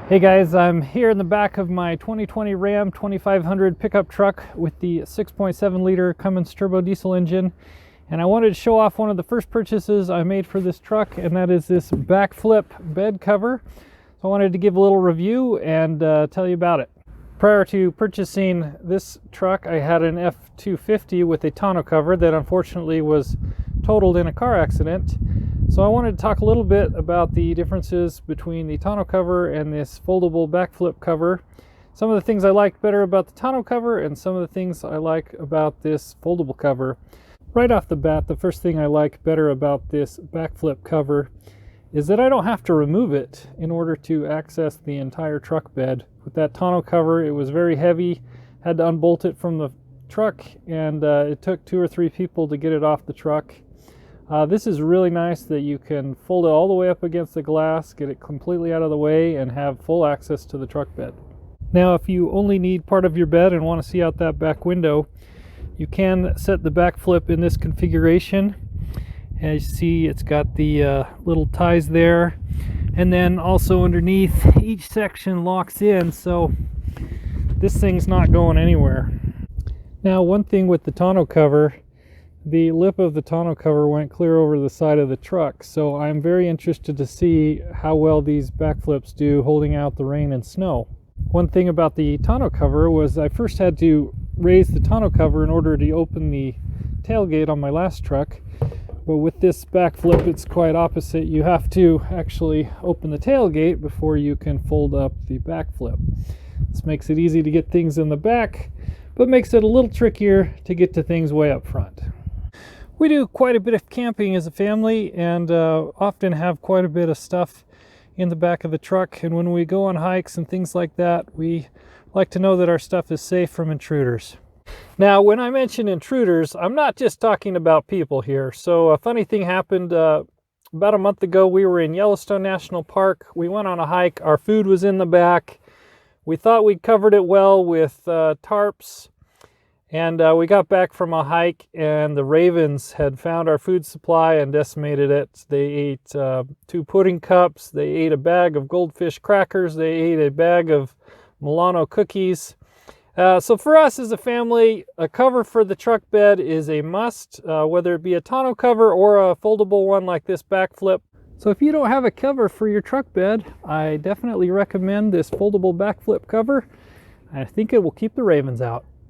Hey guys, I'm here in the back of my 2020 Ram 2500 pickup truck with the 6.7 liter Cummins turbo diesel engine, and I wanted to show off one of the first purchases I made for this truck, and that is this Backflip bed cover. So I wanted to give a little review and tell you about it. Prior to purchasing this truck, I had an F250 with a tonneau cover that unfortunately was totaled in a car accident. So I wanted to talk a little bit about the differences between the tonneau cover and this foldable backflip cover. Some of the things I liked better about the tonneau cover and some of the things I like about this foldable cover. Right off the bat, the first thing I like better about this backflip cover is that I don't have to remove it in order to access the entire truck bed. With that tonneau cover, it was very heavy, had to unbolt it from the truck, and it took 2 or 3 people to get it off the truck. This is really nice that you can fold it all the way up against the glass, get it completely out of the way, and have full access to the truck bed. Now, if you only need part of your bed and want to see out that back window, you can set the backflip in this configuration. As you see, it's got the little ties there, and then also underneath, each section locks in, so this thing's not going anywhere. Now, one thing with the tonneau cover, the lip of the tonneau cover went clear over the side of the truck, so I'm very interested to see how well these backflips do holding out the rain and snow. One thing about the tonneau cover was I first had to raise the tonneau cover in order to open the tailgate on my last truck, but with this backflip it's quite opposite. You have to actually open the tailgate before you can fold up the backflip. This makes it easy to get things in the back, but makes it a little trickier to get to things way up front. We do quite a bit of camping as a family and often have quite a bit of stuff in the back of the truck, and when we go on hikes and things like that, we like to know that our stuff is safe from intruders. Now, when I mention intruders, I'm not just talking about people here. So a funny thing happened about a month ago. We were in Yellowstone National Park. We went on a hike. Our food was in the back. We thought we'd covered it well with tarps. And we got back from a hike, and the ravens had found our food supply and decimated it. They ate 2 pudding cups. They ate a bag of goldfish crackers. They ate a bag of Milano cookies. So for us as a family, a cover for the truck bed is a must, whether it be a tonneau cover or a foldable one like this backflip. So if you don't have a cover for your truck bed, I definitely recommend this foldable backflip cover. I think it will keep the ravens out.